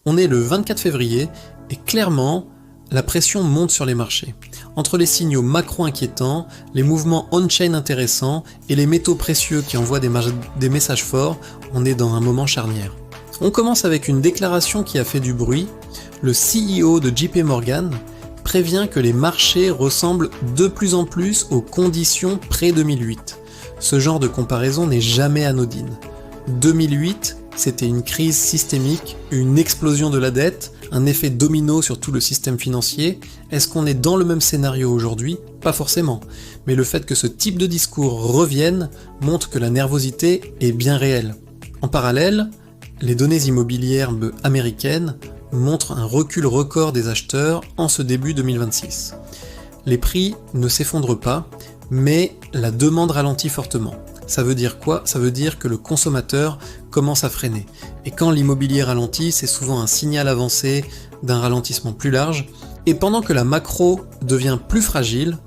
On est le 24 février et clairement, la pression monte sur les marchés. Entre les signaux macro inquiétants, les mouvements on-chain intéressants et les métaux précieux qui envoient des messages forts, on est dans un moment charnière. On commence avec une déclaration qui a fait du bruit. Le CEO de JP Morgan prévient que les marchés ressemblent de plus en plus aux conditions pré-2008. Ce genre de comparaison n'est jamais anodine. 2008, c'était une crise systémique, une explosion de la dette, un effet domino sur tout le système financier. Est-ce qu'on est dans le même scénario aujourd'hui ? Pas forcément. Mais le fait que ce type de discours revienne montre que la nervosité est bien réelle. En parallèle, les données immobilières américaines montrent un recul record des acheteurs en ce début 2026. Les prix ne s'effondrent pas, mais la demande ralentit fortement. Ça veut dire quoi ? Ça veut dire que le consommateur commence à freiner. Et quand l'immobilier ralentit, c'est souvent un signal avancé d'un ralentissement plus large. Et pendant que la macro devient plus fragile,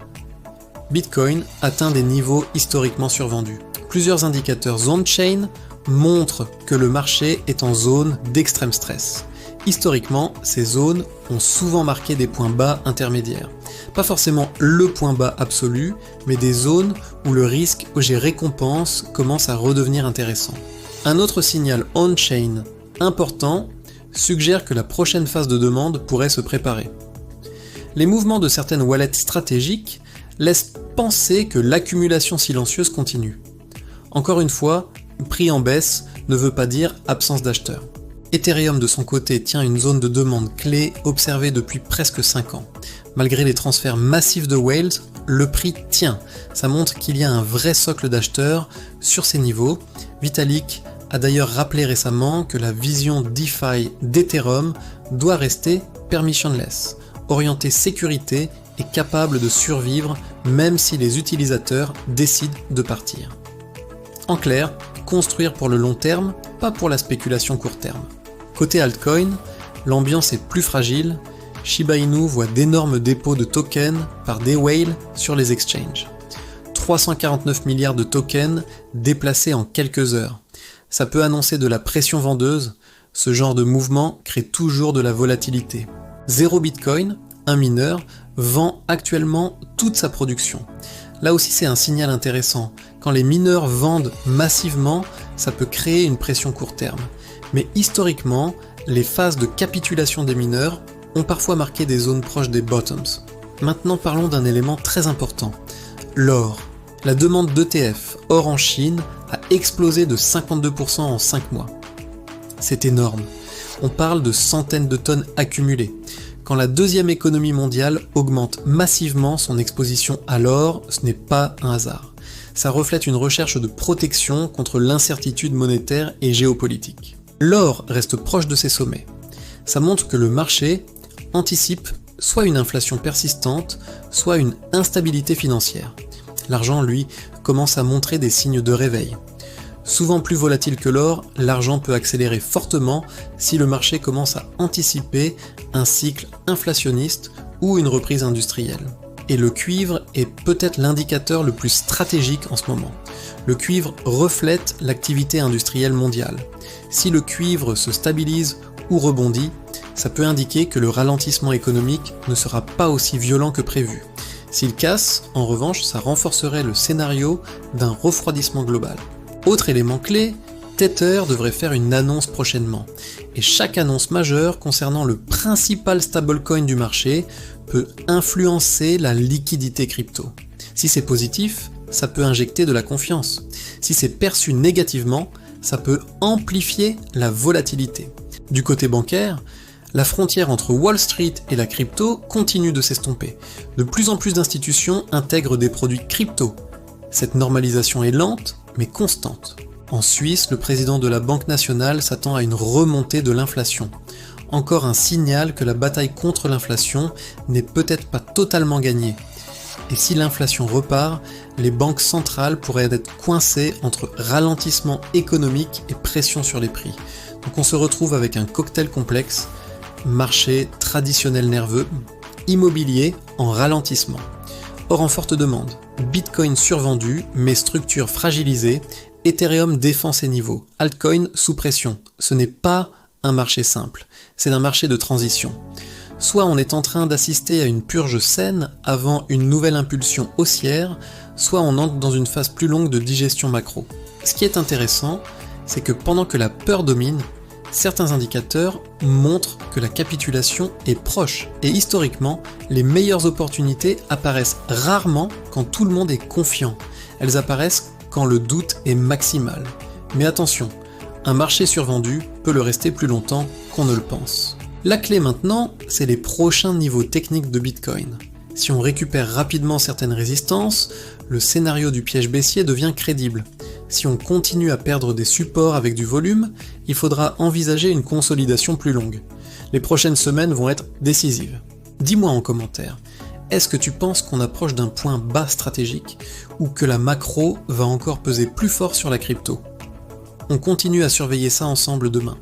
Bitcoin atteint des niveaux historiquement survendus. Plusieurs indicateurs on-chain montrent que le marché est en zone d'extrême stress. Historiquement, ces zones ont souvent marqué des points bas intermédiaires. Pas forcément le point bas absolu, mais des zones où le risque récompense commence à redevenir intéressant. Un autre signal on-chain important suggère que la prochaine phase de demande pourrait se préparer. Les mouvements de certaines wallets stratégiques laissent penser que l'accumulation silencieuse continue. Encore une fois, prix en baisse ne veut pas dire absence d'acheteurs. Ethereum de son côté tient une zone de demande clé observée depuis presque 5 ans. Malgré les transferts massifs de whales, le prix tient. Ça montre qu'il y a un vrai socle d'acheteurs sur ces niveaux. Vitalik a d'ailleurs rappelé récemment que la vision DeFi d'Ethereum doit rester permissionless, orientée sécurité et capable de survivre même si les utilisateurs décident de partir. En clair, construire pour le long terme, pas pour la spéculation court terme. Côté altcoin, l'ambiance est plus fragile. Shiba Inu voit d'énormes dépôts de tokens par des whales sur les exchanges. 349 milliards de tokens déplacés en quelques heures. Ça peut annoncer de la pression vendeuse. Ce genre de mouvement crée toujours de la volatilité. Zero Bitcoin, un mineur, vend actuellement toute sa production. Là aussi c'est un signal intéressant. Quand les mineurs vendent massivement, ça peut créer une pression court terme. Mais historiquement, les phases de capitulation des mineurs ont parfois marqué des zones proches des bottoms. Maintenant parlons d'un élément très important, l'or. La demande d'ETF or en Chine a explosé de 52% en 5 mois. C'est énorme. On parle de centaines de tonnes accumulées. Quand la deuxième économie mondiale augmente massivement son exposition à l'or, ce n'est pas un hasard. Ça reflète une recherche de protection contre l'incertitude monétaire et géopolitique. L'or reste proche de ses sommets. Ça montre que le marché anticipe soit une inflation persistante, soit une instabilité financière. L'argent, lui, commence à montrer des signes de réveil. Souvent plus volatile que l'or, l'argent peut accélérer fortement si le marché commence à anticiper un cycle inflationniste ou une reprise industrielle. Et le cuivre est peut-être l'indicateur le plus stratégique en ce moment. Le cuivre reflète l'activité industrielle mondiale. Si le cuivre se stabilise ou rebondit, ça peut indiquer que le ralentissement économique ne sera pas aussi violent que prévu. S'il casse, en revanche, ça renforcerait le scénario d'un refroidissement global. Autre élément clé, Tether devrait faire une annonce prochainement. Et chaque annonce majeure concernant le principal stablecoin du marché peut influencer la liquidité crypto. Si c'est positif, ça peut injecter de la confiance. Si c'est perçu négativement, ça peut amplifier la volatilité. Du côté bancaire, la frontière entre Wall Street et la crypto continue de s'estomper. De plus en plus d'institutions intègrent des produits crypto. Cette normalisation est lente, mais constante. En Suisse, le président de la Banque nationale s'attend à une remontée de l'inflation. Encore un signal que la bataille contre l'inflation n'est peut-être pas totalement gagnée. Et si l'inflation repart, les banques centrales pourraient être coincées entre ralentissement économique et pression sur les prix. Donc on se retrouve avec un cocktail complexe, marché traditionnel nerveux, immobilier en ralentissement. Or en forte demande, Bitcoin survendu mais structure fragilisée, Ethereum défend ses niveaux, altcoin sous pression. Ce n'est pas un marché simple, c'est un marché de transition. Soit on est en train d'assister à une purge saine avant une nouvelle impulsion haussière, soit on entre dans une phase plus longue de digestion macro. Ce qui est intéressant, c'est que pendant que la peur domine, certains indicateurs montrent que la capitulation est proche, et historiquement, les meilleures opportunités apparaissent rarement quand tout le monde est confiant. Elles apparaissent quand le doute est maximal. Mais attention, un marché survendu peut le rester plus longtemps qu'on ne le pense. La clé maintenant, c'est les prochains niveaux techniques de Bitcoin. Si on récupère rapidement certaines résistances, le scénario du piège baissier devient crédible. Si on continue à perdre des supports avec du volume, il faudra envisager une consolidation plus longue. Les prochaines semaines vont être décisives. Dis-moi en commentaire, est-ce que tu penses qu'on approche d'un point bas stratégique ou que la macro va encore peser plus fort sur la crypto ? On continue à surveiller ça ensemble demain.